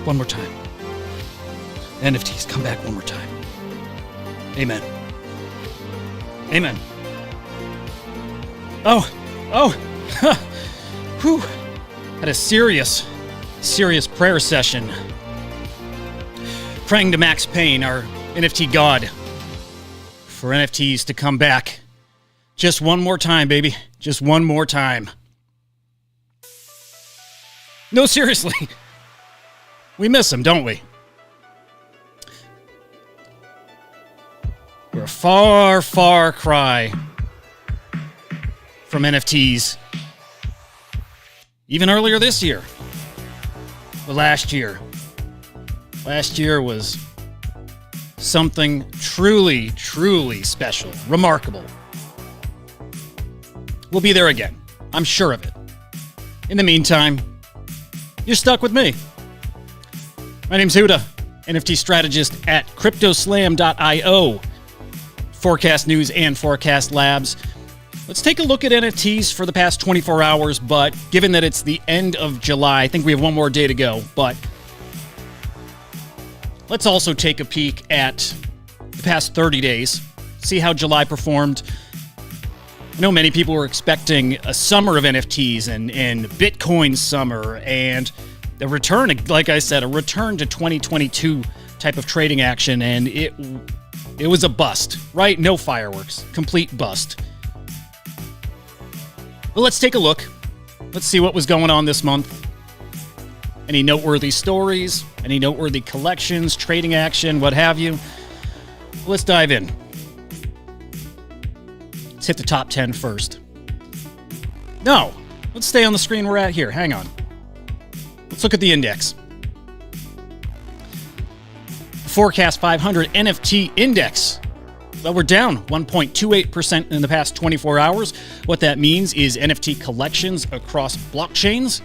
one more time. NFTs, come back one more time. Amen. Amen. Oh. Whew. Had a serious prayer session. Praying to Max Payne, our NFT god, for NFTs to come back. Just one more time, baby. Just one more time. No, seriously. We miss him, don't we? We're a far, far cry from NFTs. Even earlier this year. But last year was something truly, truly special, remarkable. We'll be there again. I'm sure of it. In the meantime, you're stuck with me. My name's Huda, NFT strategist at cryptoslam.io. Forecast News and Forecast Labs. Let's take a look at NFTs for the past 24 hours, but given that it's the end of July, I think we have one more day to go, but let's also take a peek at the past 30 days, see how July performed. I know many people were expecting a summer of NFTs and Bitcoin summer and a return, like I said, a return to 2022 type of trading action, and it was a bust, right? No fireworks, complete bust. But let's take a look. Let's see what was going on this month. Any noteworthy stories, any noteworthy collections, trading action, what have you. Let's dive in. Let's hit the top 10 first. No, let's stay on the screen we're at here. Hang on. Let's look at the index. The Forecast 500 NFT index. Well, we're down 1.28% in the past 24 hours. What that means is NFT collections across blockchains,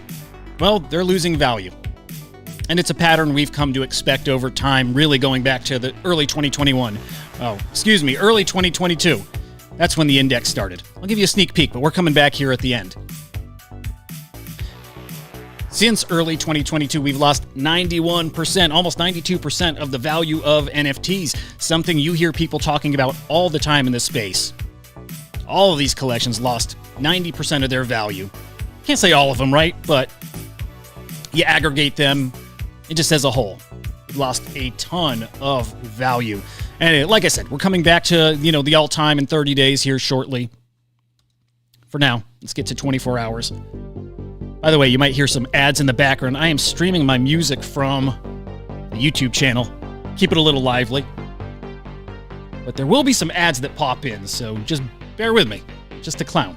well, they're losing value. And it's a pattern we've come to expect over time, really going back to the early 2022. That's when the index started. I'll give you a sneak peek, but we're coming back here at the end. Since early 2022, we've lost 91%, almost 92% of the value of NFTs, something you hear people talking about all the time in this space. All of these collections lost 90% of their value. Can't say all of them, right? But you aggregate them, it just as a whole. We've lost a ton of value. And like I said, we're coming back to, the all-time in 30 days here shortly. For now, let's get to 24 hours. By the way, you might hear some ads in the background. I am streaming my music from the YouTube channel. Keep it a little lively. But there will be some ads that pop in, so just bear with me. Just a clown.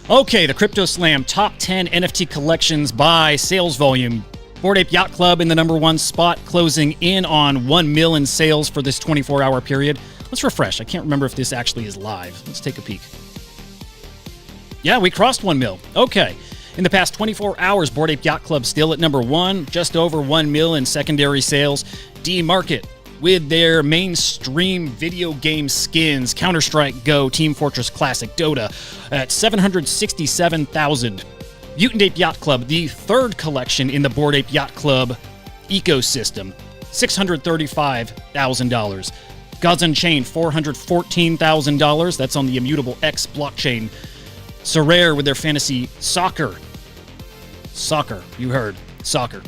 Okay, the Crypto Slam top 10 NFT collections by sales volume. Bored Ape Yacht Club in the number one spot, closing in on 1 mil in sales for this 24-hour period. Let's refresh. I can't remember if this actually is live. Let's take a peek. Yeah, we crossed 1 mil. Okay. In the past 24 hours, Bored Ape Yacht Club still at number one, just over 1 mil in secondary sales. D-Market with their mainstream video game skins, Counter-Strike Go, Team Fortress Classic, Dota, at 767,000. Mutant Ape Yacht Club, the third collection in the Bored Ape Yacht Club ecosystem, $635,000. Gods Unchained, $414,000. That's on the Immutable X blockchain. Sorare with their fantasy soccer. Soccer, you heard. Soccer.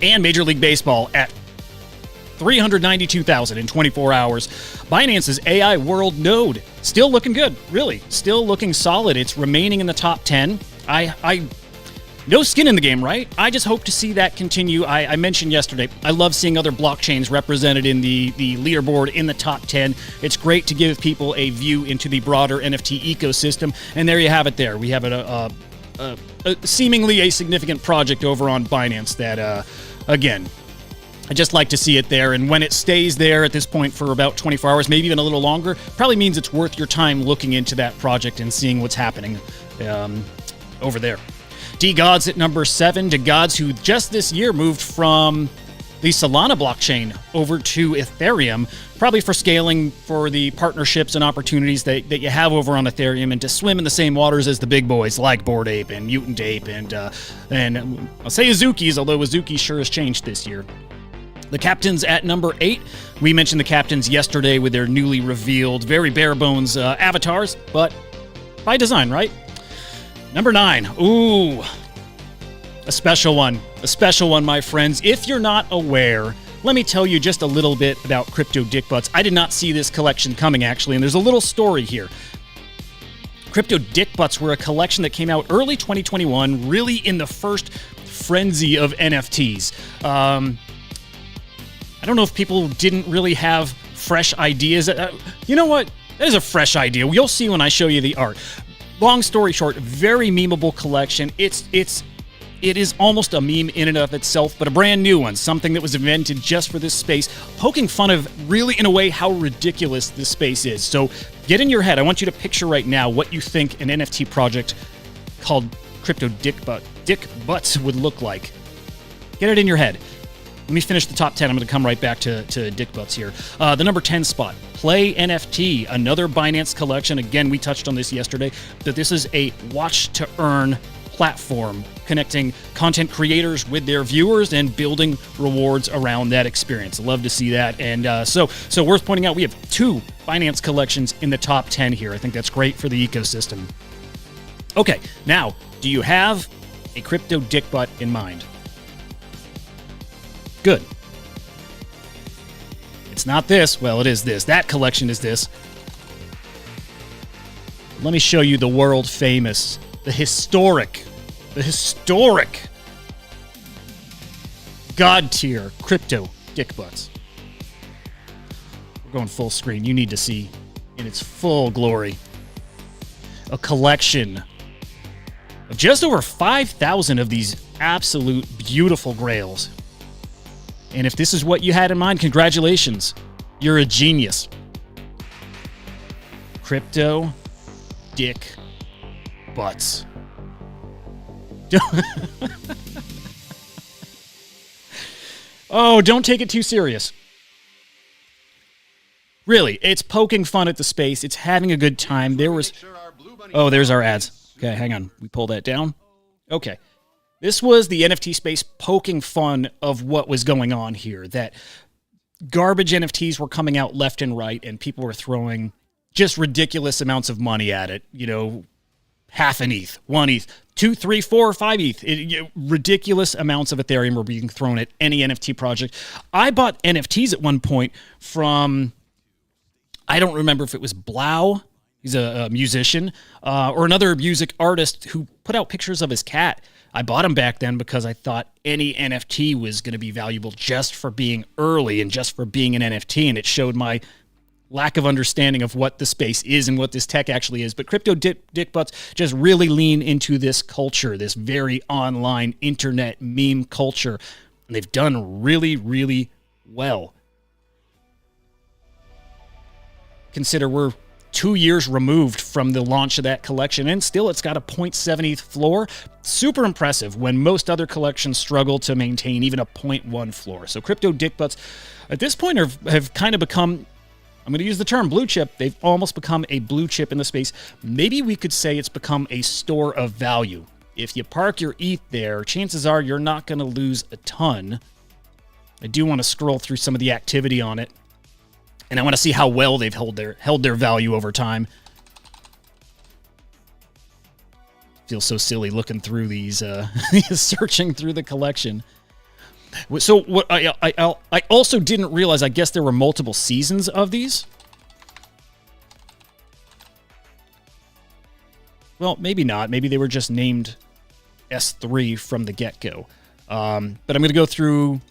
And Major League Baseball at $392,000 in 24 hours. Binance's AI World node, still looking good, really. Still looking solid. It's remaining in the top 10. No skin in the game, right? I just hope to see that continue. I mentioned yesterday, I love seeing other blockchains represented in the leaderboard in the top 10. It's great to give people a view into the broader NFT ecosystem. And there you have it there. We have a seemingly a significant project over on Binance that, again, I just like to see it there. And when it stays there at this point for about 24 hours, maybe even a little longer, probably means it's worth your time looking into that project and seeing what's happening over there. D-Gods at number 7. D-Gods, who just this year moved from the Solana blockchain over to Ethereum, probably for scaling for the partnerships and opportunities that you have over on Ethereum, and to swim in the same waters as the big boys like Bored Ape and Mutant Ape and I'll say Azuki's, although Azuki sure has changed this year. The captains at number 8. We mentioned the captains yesterday with their newly revealed, very bare bones avatars, but by design, right? Number 9. Ooh, a special one. A special one, my friends. If you're not aware, let me tell you just a little bit about Crypto Dick Butts. I did not see this collection coming, actually, and there's a little story here. Crypto Dick Butts were a collection that came out early 2021, really in the first frenzy of NFTs. I don't know if people didn't really have fresh ideas. You know what? That is a fresh idea. You'll see when I show you the art. Long story short, very memeable collection. It is almost a meme in and of itself, but a brand new one, something that was invented just for this space, poking fun of really, in a way, how ridiculous this space is. So get in your head. I want you to picture right now what you think an NFT project called Crypto Dick Butts would look like. Get it in your head. Let me finish the top 10. I'm going to come right back to Dick Butts here. The number 10 spot, Play NFT, another Binance collection. Again, we touched on this yesterday, but this is a watch-to-earn platform connecting content creators with their viewers and building rewards around that experience. Love to see that. And so worth pointing out, we have 2 Binance collections in the top 10 here. I think that's great for the ecosystem. Okay, now, do you have a Crypto Dick Butt in mind? Good. It's not this. Well, it is this. That collection is this. Let me show you the world famous, the historic God tier Crypto Dick Butts. We're going full screen. You need to see in its full glory a collection of just over 5,000 of these absolute beautiful grails. And if this is what you had in mind, congratulations. You're a genius. Crypto Dick Butts. Oh, don't take it too serious. Really, it's poking fun at the space. It's having a good time. There's our ads. Okay, hang on. We pull that down. Okay. This was the NFT space poking fun of what was going on here, that garbage NFTs were coming out left and right, and people were throwing just ridiculous amounts of money at it. You know, half an ETH, 1 ETH, 2, 3, 4, 5 ETH. Ridiculous amounts of Ethereum were being thrown at any NFT project. I bought NFTs at one point from, I don't remember if it was Blau, he's a musician, or another music artist who put out pictures of his cat. I bought them back then because I thought any NFT was going to be valuable just for being early and just for being an NFT, and it showed my lack of understanding of what the space is and what this tech actually is. But Crypto Dick Butts just really lean into this culture, this very online internet meme culture, and they've done really, really well. Consider we're 2 years removed from the launch of that collection, and still it's got a 0.7 ETH floor. Super impressive when most other collections struggle to maintain even a 0.1 floor. So Crypto Dick Butts at this point have kind of become, I'm going to use the term blue chip, they've almost become a blue chip in the space. Maybe we could say it's become a store of value. If you park your ETH there, chances are you're not going to lose a ton. I do want to scroll through some of the activity on it, and I want to see how well they've held their value over time. Feels so silly looking through these, searching through the collection. So what I also didn't realize, I guess there were multiple seasons of these. Well, maybe not. Maybe they were just named S3 from the get-go. But I'm going to go through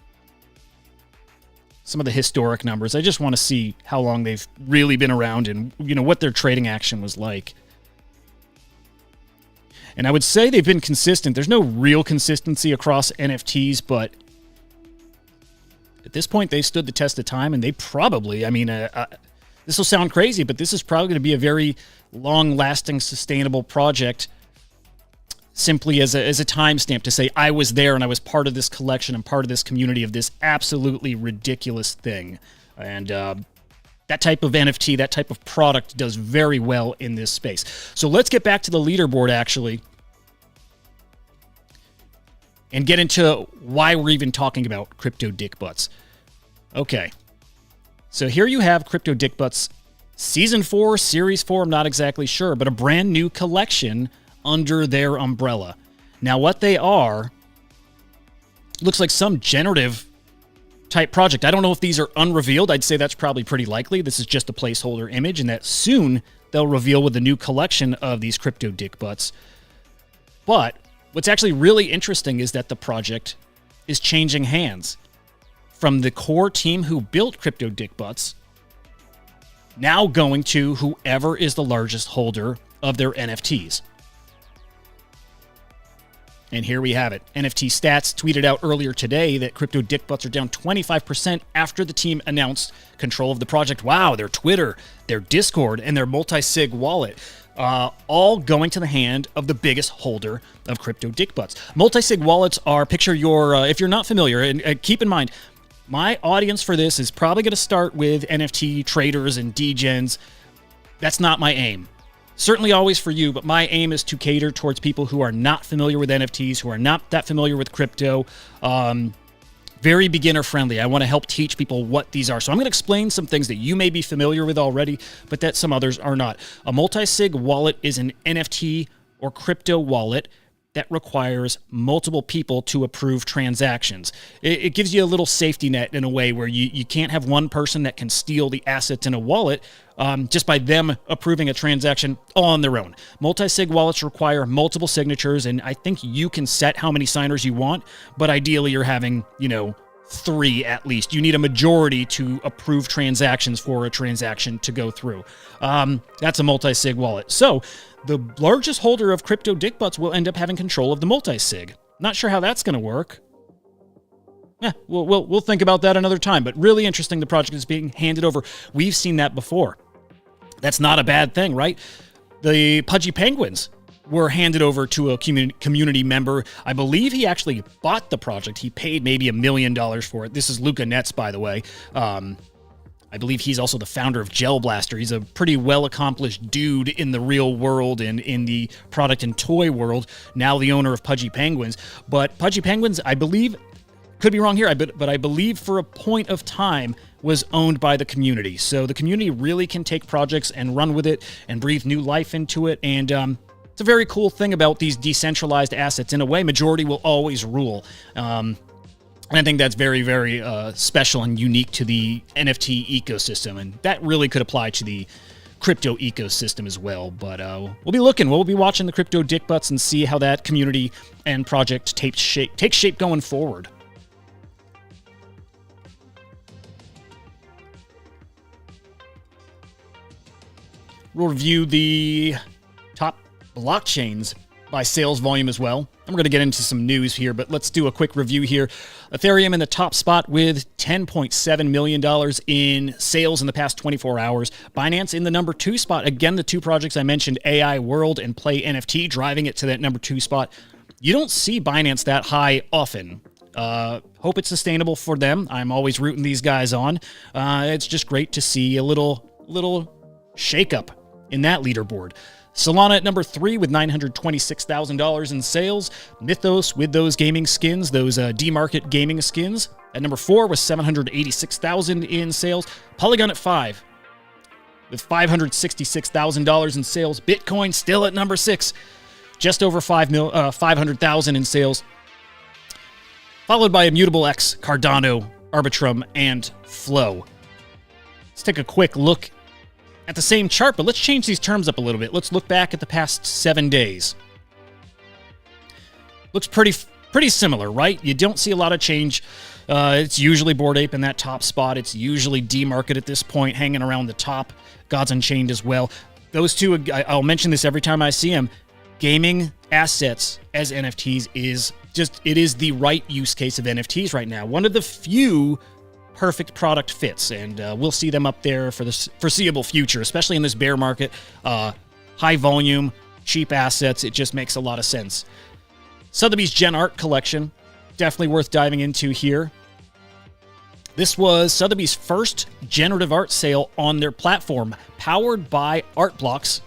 some of the historic numbers. I just want to see how long they've really been around and, you know, what their trading action was like. And I would say they've been consistent. There's no real consistency across NFTs, but at this point, they stood the test of time, and they probably, I mean, this will sound crazy, but this is probably going to be a very long-lasting, sustainable project simply as a timestamp to say I was there and I was part of this collection and part of this community of this absolutely ridiculous thing. And that type of NFT, that type of product does very well in this space. So let's get back to the leaderboard, actually, and get into why we're even talking about Crypto Dick Butts. Okay. So here you have Crypto Dick Butts Season 4, Series 4, I'm not exactly sure, but a brand new collection under their umbrella. Now, what they are looks like some generative type project. I don't know if these are unrevealed. I'd say that's probably pretty likely. This is just a placeholder image, and that soon they'll reveal with the new collection of these Crypto Dick Butts. But what's actually really interesting is that the project is changing hands from the core team who built Crypto Dick Butts, now going to whoever is the largest holder of their NFTs. And here we have it. NFT Stats tweeted out earlier today that Crypto Dick Butts are down 25% after the team announced control of the project. Wow, their Twitter, their Discord, and their multi-sig wallet, all going to the hand of the biggest holder of Crypto Dick Butts. Multi-sig wallets are, picture your, if you're not familiar, and keep in mind, my audience for this is probably going to start with NFT traders and degens. That's not my aim. Certainly always for you, but my aim is to cater towards people who are not familiar with NFTs, who are not that familiar with crypto. Very beginner friendly. I want to help teach people what these are. So I'm going to explain some things that you may be familiar with already, but that some others are not. A multi-sig wallet is an NFT or crypto wallet that requires multiple people to approve transactions. It gives you a little safety net in a way where you can't have one person that can steal the assets in a wallet just by them approving a transaction all on their own. Multi-sig wallets require multiple signatures, and I think you can set how many signers you want, but ideally you're having, 3 at least. You need a majority to approve transactions for a transaction to go through. That's a multi-sig wallet. So the largest holder of Crypto Dick Butts will end up having control of the multi-sig. Not sure how that's going to work. Yeah, we'll think about that another time, but really interesting the project is being handed over. We've seen that before. That's not a bad thing, right? The Pudgy Penguins were handed over to a community member. I believe he actually bought the project. He paid maybe $1 million for it. This is Luca Netz, by the way. I believe he's also the founder of Gel Blaster. He's a pretty well-accomplished dude in the real world and in the product and toy world, now the owner of Pudgy Penguins. But Pudgy Penguins, I believe, could be wrong here, but I believe for a point of time was owned by the community. So the community really can take projects and run with it and breathe new life into it. And it's a very cool thing about these decentralized assets. In a way, majority will always rule. And I think that's very, very special and unique to the NFT ecosystem. And that really could apply to the crypto ecosystem as well. But we'll be looking. We'll be watching the Crypto Dick Butts and see how that community and project takes shape going forward. We'll review the top blockchains by sales volume as well. I'm going to get into some news here, but let's do a quick review here. Ethereum in the top spot with $10.7 million in sales in the past 24 hours. Binance in the number 2 spot. Again, the 2 projects I mentioned, AI World and Play NFT, driving it to that number 2 spot. You don't see Binance that high often. Hope it's sustainable for them. I'm always rooting these guys on. It's just great to see a little shakeup in that leaderboard. Solana at number 3 with $926,000 in sales. Mythos with those gaming skins, those D-Market gaming skins. At number 4 with $786,000 in sales. Polygon at 5 with $566,000 in sales. Bitcoin still at number 6, just over 500,000 in sales. Followed by Immutable X, Cardano, Arbitrum, and Flow. Let's take a quick look at the same chart, but let's change these terms up a little bit. Let's look back at the past 7 days. Looks pretty similar, right? You don't see a lot of change. It's usually Bored Ape in that top spot. It's usually D-Market at this point, hanging around the top. Gods Unchained as well. Those two, I'll mention this every time I see them. Gaming assets as NFTs is the right use case of NFTs right now. One of the few perfect product fits, and we'll see them up there for the foreseeable future, especially in this bear market. High volume, cheap assets, it just makes a lot of sense. Sotheby's Gen Art collection, definitely worth diving into here. This was Sotheby's first generative art sale on their platform, powered by Artblock's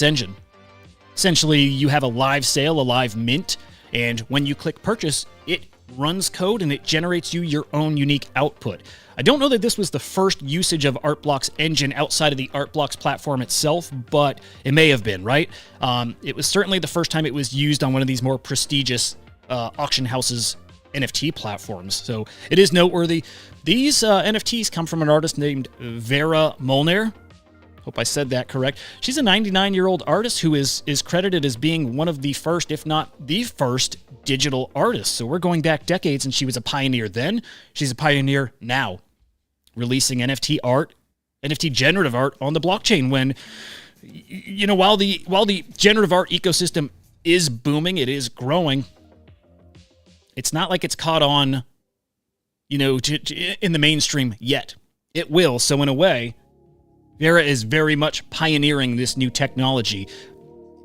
engine. Essentially, you have a live sale, a live mint, and when you click purchase, it runs code and it generates you your own unique output. I don't know that this was the first usage of Artblock's engine outside of the Artblock's platform itself, but it may have been, right? It was certainly the first time it was used on one of these more prestigious auction houses' NFT platforms. So it is noteworthy. These NFTs come from an artist named Vera Molnar. Hope I said that correct. She's a 99-year-old artist who is credited as being one of the first, if not the first, digital artists. So we're going back decades, and she was a pioneer then. She's a pioneer now, releasing NFT art, NFT generative art on the blockchain. When, you know, while the generative art ecosystem is booming, it is growing, it's not like it's caught on, you know, in the mainstream yet. It will. So in a way, Vera is very much pioneering this new technology.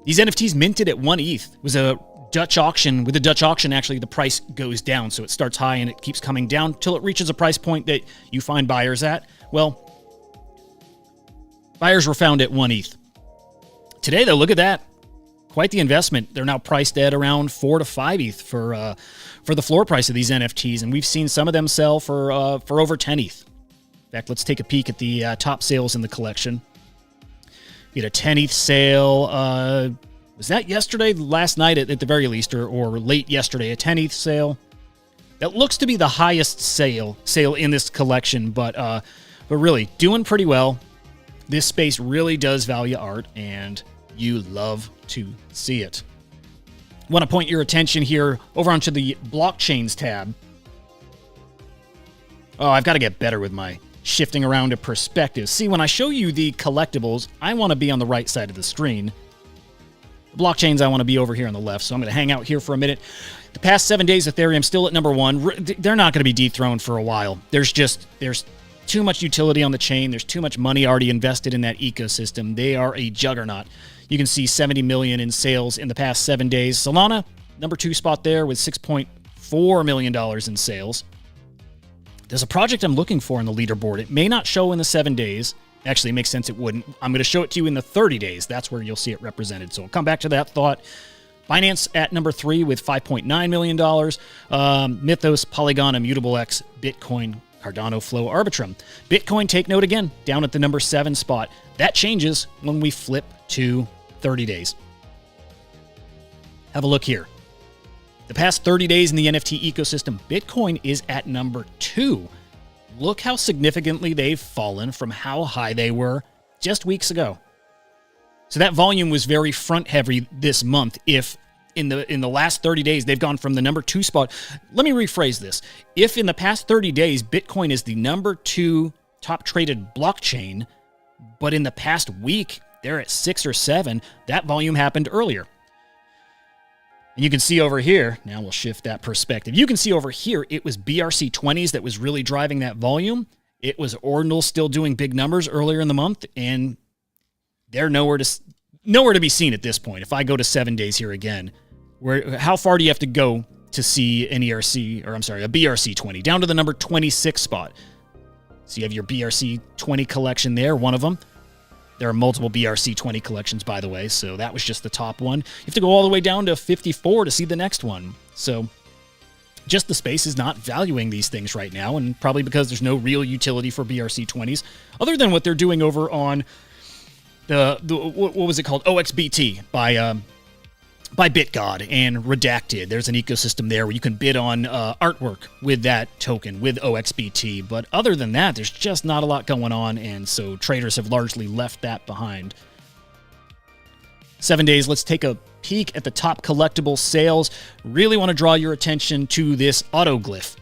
These NFTs minted at 1 ETH. It was a Dutch auction. With a Dutch auction, actually, the price goes down. So it starts high and it keeps coming down until it reaches a price point that you find buyers at. Well, buyers were found at 1 ETH. Today, though, look at that. Quite the investment. They're now priced at around 4 to 5 ETH for the floor price of these NFTs. And we've seen some of them sell for over 10 ETH. In fact, let's take a peek at the top sales in the collection. We had a 10 ETH sale. Was that yesterday? Last night at the very least, or late yesterday, a 10 ETH sale. That looks to be the highest sale in this collection, but really doing pretty well. This space really does value art, and you love to see it. I want to point your attention here over onto the blockchains tab. Oh, I've got to get better with my shifting around to perspective. See, when I show you the collectibles, I want to be on the right side of the screen. The blockchains, I want to be over here on the left, so I'm going to hang out here for a minute. The past 7 days, Ethereum still at number 1. They're not going to be dethroned for a while. There's too much utility on the chain. There's too much money already invested in that ecosystem. They are a juggernaut. You can see 70 million in sales in the past 7 days. Solana, number 2 spot there with $6.4 million in sales. There's a project I'm looking for in the leaderboard. It may not show in the 7 days. Actually, it makes sense it wouldn't. I'm going to show it to you in the 30 days. That's where you'll see it represented. So I'll come back to that thought. Binance at number 3 with $5.9 million. Mythos, Polygon, Immutable X, Bitcoin, Cardano, Flow, Arbitrum. Bitcoin, take note again, down at the number 7 spot. That changes when we flip to 30 days. Have a look here. The past 30 days in the NFT ecosystem, Bitcoin is at number 2. Look how significantly they've fallen from how high they were just weeks ago. So that volume was very front-heavy this month. If in the last 30 days they've gone from the number 2 spot, let me rephrase this. If in the past 30 days Bitcoin is the number 2 top-traded blockchain, but in the past week they're at 6 or 7, that volume happened earlier. And you can see over here, now we'll shift that perspective. You can see over here, it was BRC20s that was really driving that volume. It was Ordinal still doing big numbers earlier in the month, and they're nowhere to be seen at this point. If I go to 7 days here again, how far do you have to go to see an ERC, or I'm sorry, a BRC20? Down to the number 26 spot. So you have your BRC20 collection there, one of them. There are multiple BRC20 collections, by the way, so that was just the top one. You have to go all the way down to 54 to see the next one. So just the space is not valuing these things right now, and probably because there's no real utility for BRC20s, other than what they're doing over on what was it called? OXBT by BitGod and Redacted. There's an ecosystem there where you can bid on artwork with that token, with OXBT. But other than that, there's just not a lot going on, and so traders have largely left that behind. 7 days, let's take a peek at the top collectible sales. Really want to draw your attention to this autoglyph.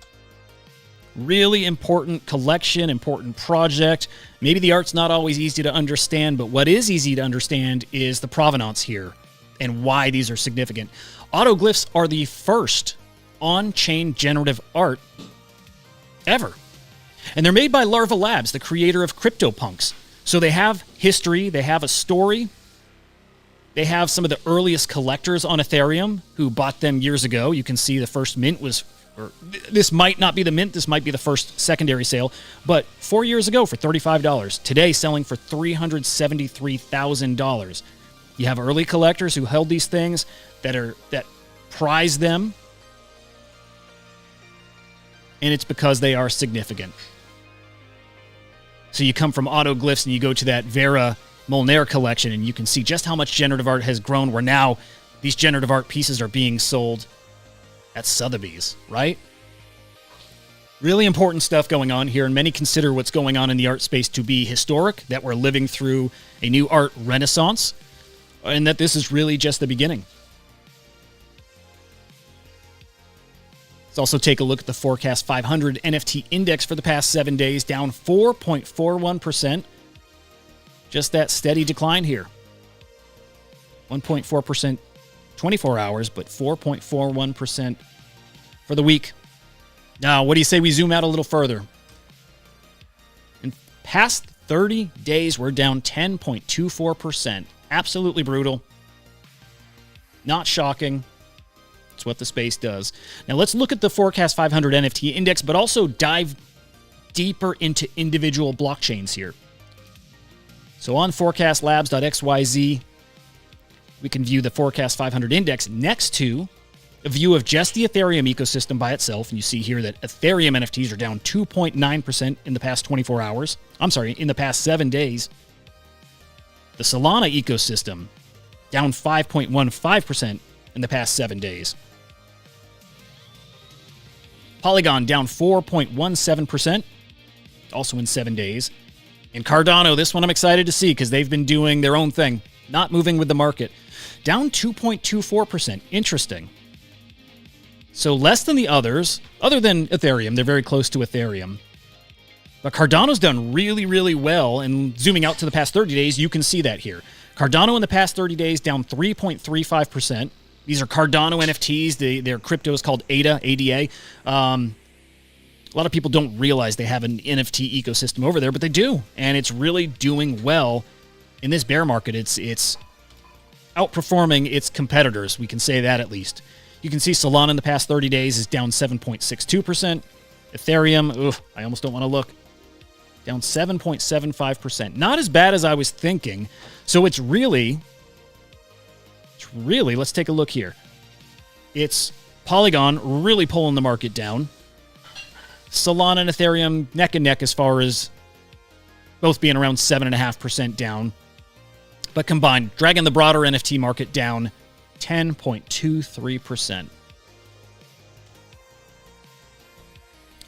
Really important collection, important project. Maybe the art's not always easy to understand, but what is easy to understand is the provenance here and why these are significant. Autoglyphs are the first on-chain generative art ever. And they're made by Larva Labs, the creator of CryptoPunks. So they have history, they have a story, They have some of the earliest collectors on Ethereum who bought them years ago. You can see the first mint was, or this might not be the mint, this might be the first secondary sale, but 4 years ago for $35. Today selling for $373,000. You have early collectors who held these things that prize them, and it's because they are significant. So you come from Autoglyphs and you go to that Vera Molnar collection, and you can see just how much generative art has grown, where now these generative art pieces are being sold at Sotheby's, right? Really important stuff going on here, and many consider what's going on in the art space to be historic, that we're living through a new art renaissance, and that this is really just the beginning. Let's also take a look at the Forecast 500 NFT index for the past 7 days, down 4.41%. Just that steady decline here. 1.4% 24 hours, but 4.41% for the week. Now, what do you say we zoom out a little further? In past 30 days, we're down 10.24%. Absolutely brutal. Not shocking. It's what the space does. Now, let's look at the Forecast 500 NFT index, but also dive deeper into individual blockchains here. So on forecastlabs.xyz, we can view the Forecast 500 index next to a view of just the Ethereum ecosystem by itself. And you see here that Ethereum NFTs are down 2.9% in the past 24 hours. In the past 7 days. The Solana ecosystem down 5.15% in the past 7 days. Polygon down 4.17%, also in 7 days. And Cardano, this one I'm excited to see because they've been doing their own thing, not moving with the market. Down 2.24%. Interesting. So less than the others, other than Ethereum. They're very close to Ethereum. But Cardano's done really, really well. And zooming out to the past 30 days, you can see that here. Cardano in the past 30 days down 3.35%. These are Cardano NFTs. Their crypto is called ADA, ADA. A lot of people don't realize they have an NFT ecosystem over there, but they do. And it's really doing well in this bear market. It's outperforming its competitors. We can say that at least. You can see Solana in the past 30 days is down 7.62%. Ethereum, I almost don't want to look. Down 7.75%. Not as bad as I was thinking. So it's really, let's take a look here. It's Polygon really pulling the market down. Solana and Ethereum neck and neck as far as both being around 7.5% down. But combined, dragging the broader NFT market down 10.23%.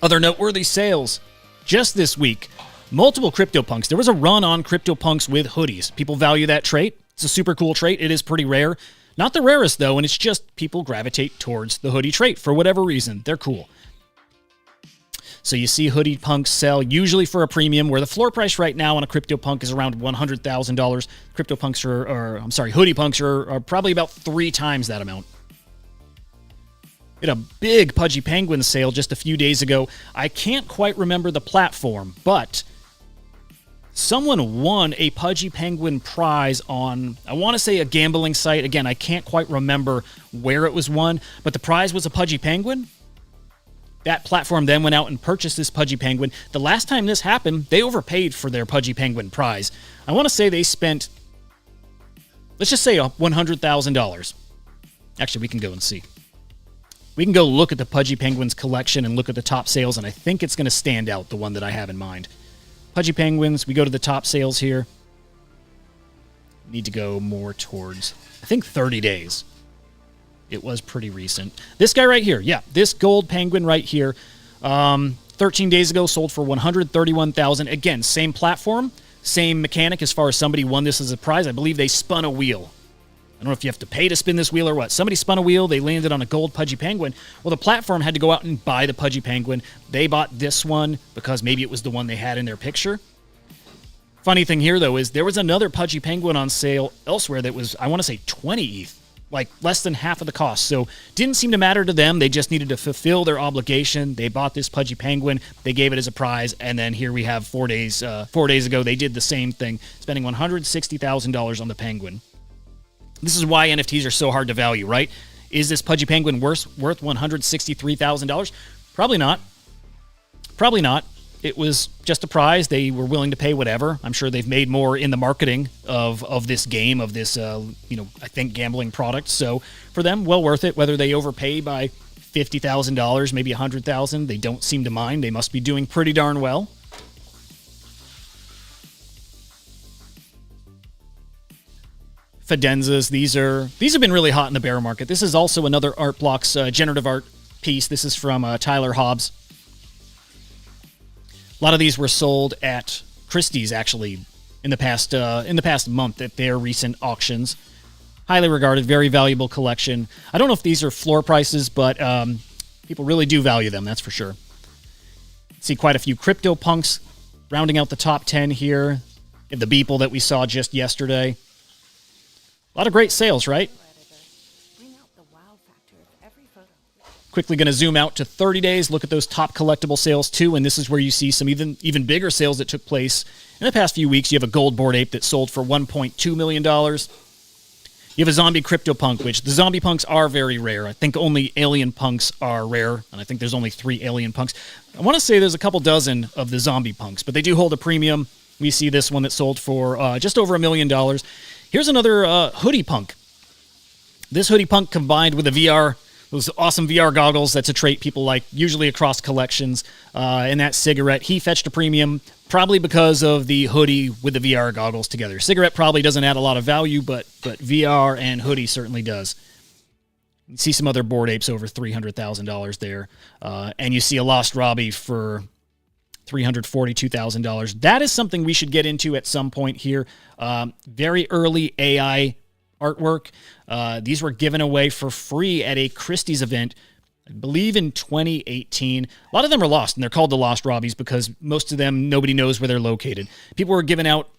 Other noteworthy sales just this week. Multiple CryptoPunks. There was a run on CryptoPunks with hoodies. People value that trait. It's a super cool trait. It is pretty rare. Not the rarest, though, and it's just people gravitate towards the hoodie trait for whatever reason. They're cool. So you see hoodie punks sell usually for a premium, where the floor price right now on a CryptoPunk is around $100,000. CryptoPunks hoodie punks are probably about 3 times that amount. We had a big Pudgy Penguin sale just a few days ago. I can't quite remember the platform, but someone won a Pudgy Penguin prize on, I want to say, a gambling site. Again, I can't quite remember where it was won, but the prize was a Pudgy Penguin. That platform then went out and purchased this Pudgy Penguin. The last time this happened, they overpaid for their Pudgy Penguin prize. I want to say they spent, let's just say $100,000. Actually, we can go and see. We can go look at the Pudgy Penguins collection and look at the top sales, and I think it's going to stand out, the one that I have in mind. Pudgy Penguins, we go to the top sales here. Need to go more towards, I think, 30 days. It was pretty recent. This guy right here, yeah, this gold penguin right here, 13 days ago sold for $131,000. Again, same platform, same mechanic as far as somebody won this as a prize. I believe they spun a wheel. I don't know if you have to pay to spin this wheel or what. Somebody spun a wheel. They landed on a gold Pudgy Penguin. Well, the platform had to go out and buy the Pudgy Penguin. They bought this one because maybe it was the one they had in their picture. Funny thing here, though, is there was another Pudgy Penguin on sale elsewhere that was, I want to say, 20 ETH. Like less than half of the cost. So didn't seem to matter to them. They just needed to fulfill their obligation. They bought this Pudgy Penguin. They gave it as a prize. And then here we have 4 days ago, they did the same thing, spending $160,000 on the penguin. This is why NFTs are so hard to value, right? Is this Pudgy Penguin worth $163,000? Probably not. Probably not. It was just a prize. They were willing to pay whatever. I'm sure they've made more in the marketing of this game, of this, I think, gambling product. So for them, well worth it. Whether they overpay by $50,000, maybe $100,000, they don't seem to mind. They must be doing pretty darn well. Fidenzas, these have been really hot in the bear market. This is also another Art Blocks generative art piece. This is from Tyler Hobbs. A lot of these were sold at Christie's, actually, in the past month at their recent auctions. Highly regarded, very valuable collection. I don't know if these are floor prices, but people really do value them, that's for sure. See quite a few CryptoPunks rounding out the top 10 here. You have the Beeple that we saw just yesterday. A lot of great sales, right? Quickly going to zoom out to 30 days, look at those top collectible sales too, and this is where you see some even bigger sales that took place in the past few weeks. You have a gold Bored Ape that sold for $1.2 million. You have a zombie CryptoPunk, which the zombie punks are very rare. I think only alien punks are rare, and I think there's only 3 alien punks. I want to say there's a couple dozen of the zombie punks, but they do hold a premium. We see this one that sold for just over $1 million. Here's another hoodie punk. This hoodie punk combined with a VR, those awesome VR goggles, that's a trait people like, usually across collections, and that cigarette, he fetched a premium, probably because of the hoodie with the VR goggles together. Cigarette probably doesn't add a lot of value, but VR and hoodie certainly does. You see some other Bored Apes over $300,000 there, and you see a Lost Robbie for $342,000. That is something we should get into at some point here. Very early AI artwork. These were given away for free at a Christie's event, I believe in 2018. A lot of them are lost, and they're called the Lost Robbies because most of them, nobody knows where they're located. People were giving out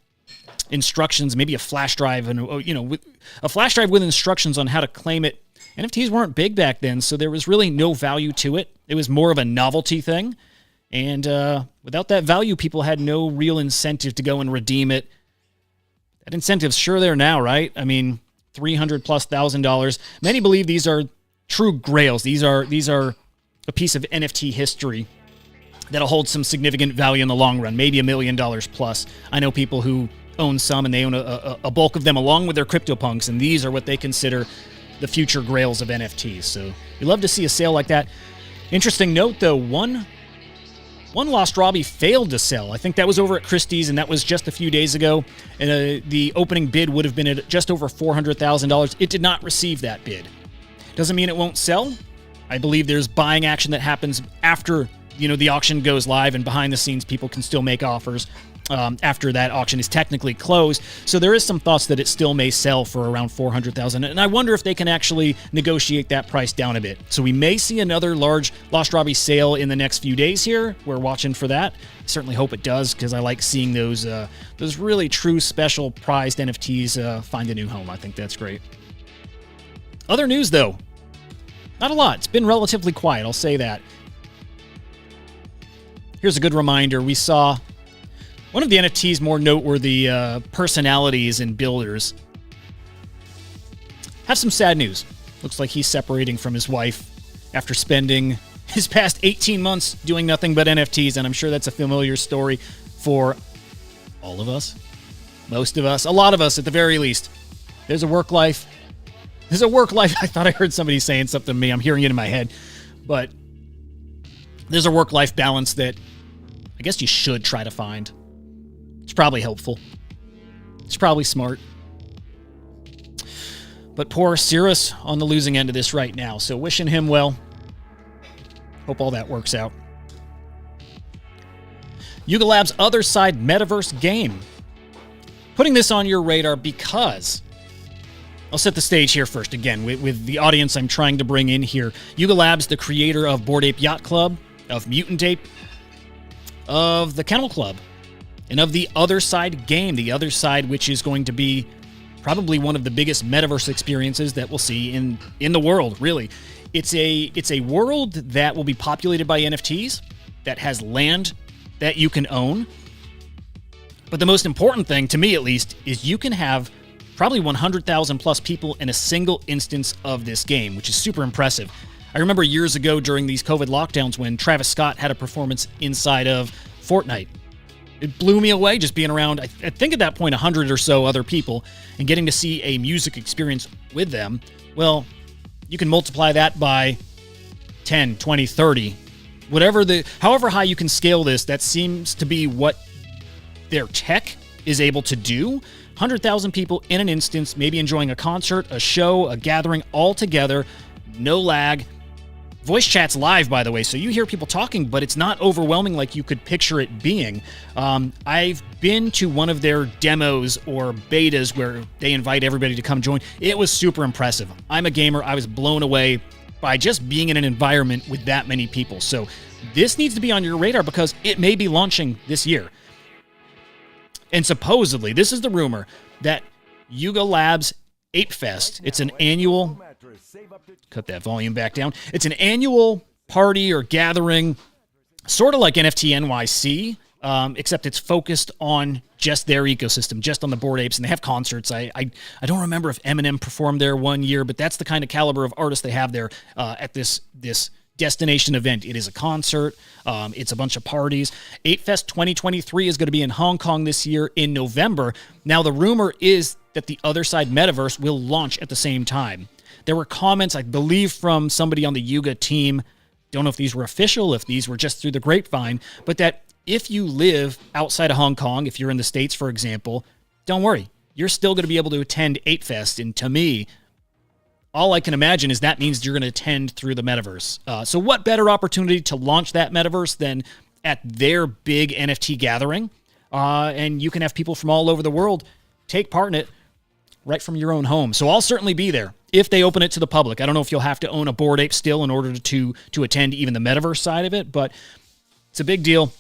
instructions, maybe a flash drive, and a flash drive with instructions on how to claim it. NFTs weren't big back then, so there was really no value to it. It was more of a novelty thing, and without that value, people had no real incentive to go and redeem it. That incentive's sure there now, right? I mean, $300,000+. Many believe these are true grails. These are a piece of NFT history that'll hold some significant value in the long run, maybe $1 million plus. I know people who own some, and they own a bulk of them along with their CryptoPunks, and these are what they consider the future grails of NFTs. So we love to see a sale like that. Interesting note, though, one Lost Robbie failed to sell. I think that was over at Christie's, and that was just a few days ago. And the opening bid would have been at just over $400,000. It did not receive that bid. Doesn't mean it won't sell. I believe there's buying action that happens after the auction goes live, and behind the scenes, people can still make offers after that auction is technically closed. So there is some thoughts that it still may sell for around $400,000, and I wonder if they can actually negotiate that price down a bit. So we may see another large Lost Robbie sale in the next few days here. We're watching for that. I certainly hope it does, because I like seeing those really true special prized NFTs find a new home. I think that's great. Other news, though, not a lot. It's been relatively quiet, I'll say that. Here's a good reminder. We saw one of the NFT's more noteworthy personalities and builders have some sad news. Looks like he's separating from his wife after spending his past 18 months doing nothing but NFTs, and I'm sure that's a familiar story for all of us, most of us, a lot of us at the very least. There's a work life. I thought I heard somebody saying something to me. I'm hearing it in my head. But there's a work-life balance that I guess you should try to find. It's probably helpful. It's probably smart. But poor Cirrus on the losing end of this right now. So wishing him well. Hope all that works out. Yuga Labs' Other Side Metaverse game. Putting this on your radar because I'll set the stage here first, again, with the audience I'm trying to bring in here. Yuga Labs, the creator of Bored Ape Yacht Club, of Mutant Ape, of the Kennel Club, and of the Other Side game. The Other Side, which is going to be probably one of the biggest metaverse experiences that we'll see in the world, really. It's a world that will be populated by NFTs, that has land that you can own. But the most important thing, to me at least, is you can have probably 100,000 plus people in a single instance of this game, which is super impressive. I remember years ago during these COVID lockdowns when Travis Scott had a performance inside of Fortnite. It blew me away just being around, I think at that point, 100 or so other people and getting to see a music experience with them. Well, you can multiply that by 10, 20, 30, however high you can scale this, that seems to be what their tech is able to do. 100,000 people in an instance, maybe enjoying a concert, a show, a gathering all together, no lag. Voice chat's live, by the way, so you hear people talking, but it's not overwhelming like you could picture it being. I've been to one of their demos or betas where they invite everybody to come join. It was super impressive. I'm a gamer. I was blown away by just being in an environment with that many people. So this needs to be on your radar because it may be launching this year. And supposedly, this is the rumor, that Yuga Labs Ape Fest, it's an annual... Cut that volume back down. It's an annual party or gathering, sort of like NFT NYC, except it's focused on just their ecosystem, just on the Bored Apes, and they have concerts. I don't remember if Eminem performed there one year, but that's the kind of caliber of artists they have there at this destination event. It is a concert. It's a bunch of parties. Ape Fest 2023 is going to be in Hong Kong this year in November. Now, the rumor is that the Other Side Metaverse will launch at the same time. There were comments, I believe, from somebody on the Yuga team, don't know if these were official, if these were just through the grapevine, but that if you live outside of Hong Kong, if you're in the States, for example, don't worry. You're still going to be able to attend Ape Fest. And to me, all I can imagine is that means you're going to attend through the metaverse. So what better opportunity to launch that metaverse than at their big NFT gathering? And you can have people from all over the world take part in it right from your own home. So I'll certainly be there if they open it to the public. I don't know if you'll have to own a Bored Ape still in order to attend even the metaverse side of it, but it's a big deal.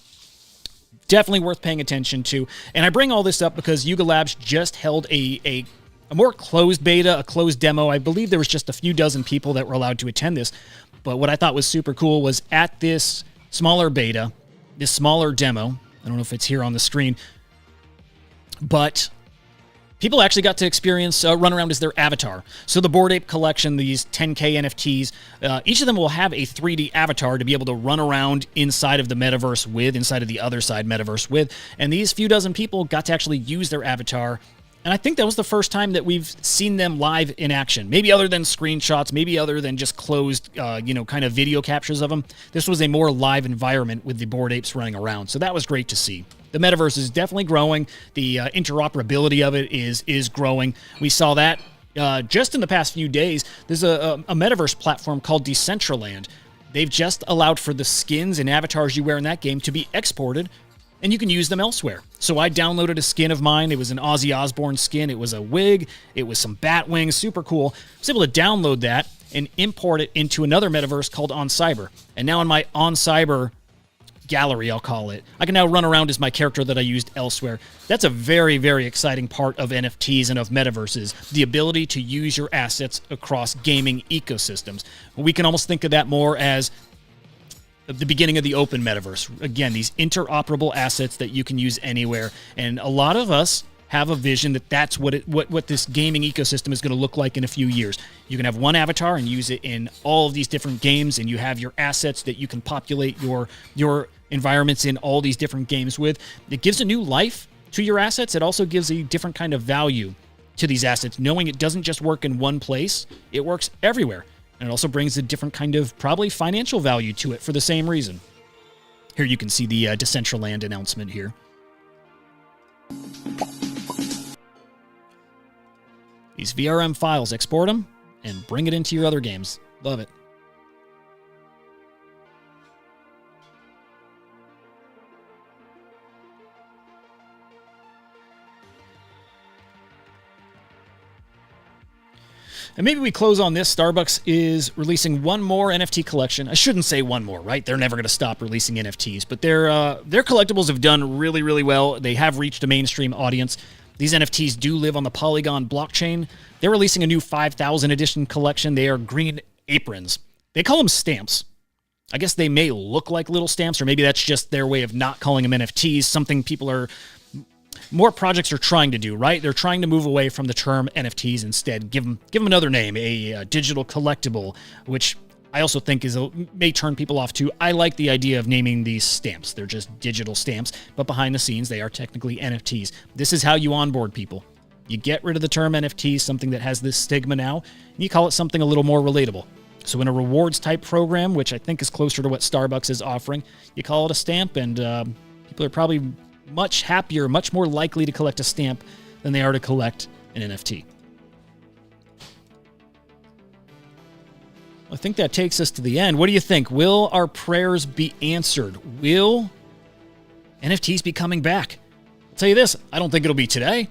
Definitely worth paying attention to. And I bring all this up because Yuga Labs just held a more closed beta, a closed demo. I believe there was just a few dozen people that were allowed to attend this. But what I thought was super cool was at this smaller beta, this smaller demo, I don't know if it's here on the screen, but people actually got to experience run around as their avatar. So the Bored Ape collection, these 10K NFTs, each of them will have a 3D avatar to be able to run around inside of the metaverse with, inside of the Other Side metaverse with. And these few dozen people got to actually use their avatar. And I think that was the first time that we've seen them live in action. Maybe other than screenshots, maybe other than just closed, kind of video captures of them. This was a more live environment with the Bored Apes running around. So that was great to see. The metaverse is definitely growing. The interoperability of it is growing. We saw that just in the past few days. There's a metaverse platform called Decentraland. They've just allowed for the skins and avatars you wear in that game to be exported, and you can use them elsewhere. So I downloaded a skin of mine. It was an Ozzy Osbourne skin. It was a wig. It was some bat wings. Super cool. I was able to download that and import it into another metaverse called OnCyber. And now in my OnCyber gallery, I'll call it, I can now run around as my character that I used elsewhere. That's a very, very exciting part of NFTs and of metaverses, the ability to use your assets across gaming ecosystems. We can almost think of that more as the beginning of the open metaverse. Again, these interoperable assets that you can use anywhere. And a lot of us have a vision that that's what this gaming ecosystem is going to look like in a few years. You can have one avatar and use it in all of these different games, and you have your assets that you can populate your environments in all these different games with. It gives a new life to your assets. It also gives a different kind of value to these assets, knowing it doesn't just work in one place, it works everywhere. And it also brings a different kind of probably financial value to it for the same reason. Here you can see the Decentraland announcement here. These VRM files, export them and bring it into your other games. Love it. And maybe we close on this. Starbucks is releasing one more NFT collection. I shouldn't say one more, right? They're never going to stop releasing NFTs, but their collectibles have done really, really well. They have reached a mainstream audience. These NFTs do live on the Polygon blockchain. They're releasing a new 5,000 edition collection. They are green aprons. They call them stamps. I guess they may look like little stamps, or maybe that's just their way of not calling them NFTs, something people are more projects are trying to do, right? They're trying to move away from the term NFTs, instead give them another name, a digital collectible, which I also think may turn people off too. I like the idea of naming these stamps. They're just digital stamps, but behind the scenes, they are technically NFTs. This is how you onboard people. You get rid of the term NFT, something that has this stigma now, and you call it something a little more relatable. So in a rewards type program, which I think is closer to what Starbucks is offering, you call it a stamp, and people are probably much happier, much more likely to collect a stamp than they are to collect an NFT. I think that takes us to the end. What do you think? Will our prayers be answered? Will NFTs be coming back? I'll tell you this, I don't think it'll be today.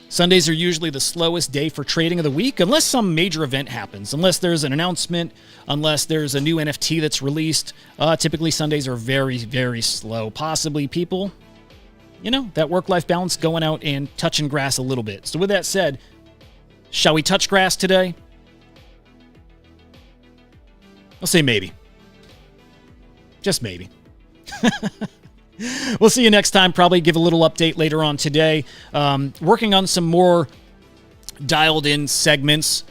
Sundays are usually the slowest day for trading of the week, unless some major event happens, unless there's an announcement, unless there's a new NFT that's released. Typically, Sundays are very, very slow. Possibly people, that work-life balance, going out and touching grass a little bit. So with that said, shall we touch grass today? I'll say maybe. Just maybe. We'll see you next time. Probably give a little update later on today. Working on some more dialed-in segments,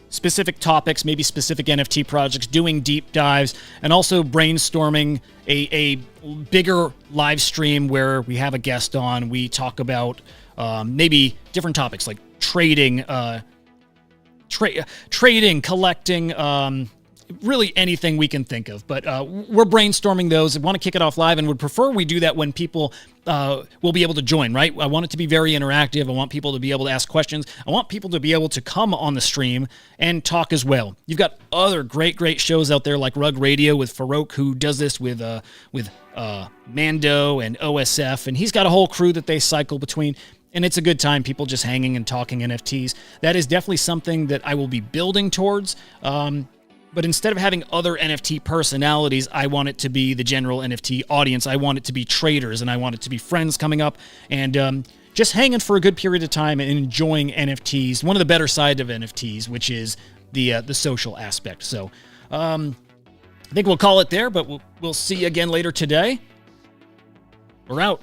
specific topics, maybe specific NFT projects, doing deep dives, and also brainstorming a bigger live stream where we have a guest on. We talk about maybe different topics like trading, collecting, really anything we can think of. But we're brainstorming those. I want to kick it off live and would prefer we do that when people will be able to join, right? I want it to be very interactive. I want people to be able to ask questions. I want people to be able to come on the stream and talk as well. You've got other great shows out there like Rug Radio with Farouk, who does this with Mando and OSF, and he's got a whole crew that they cycle between. And it's a good time, people just hanging and talking NFTs. That is definitely something that I will be building towards. But instead of having other NFT personalities, I want it to be the general NFT audience. I want it to be traders, and I want it to be friends coming up and just hanging for a good period of time and enjoying NFTs. One of the better side of NFTs, which is the social aspect. So I think we'll call it there, but we'll see you again later today. We're out.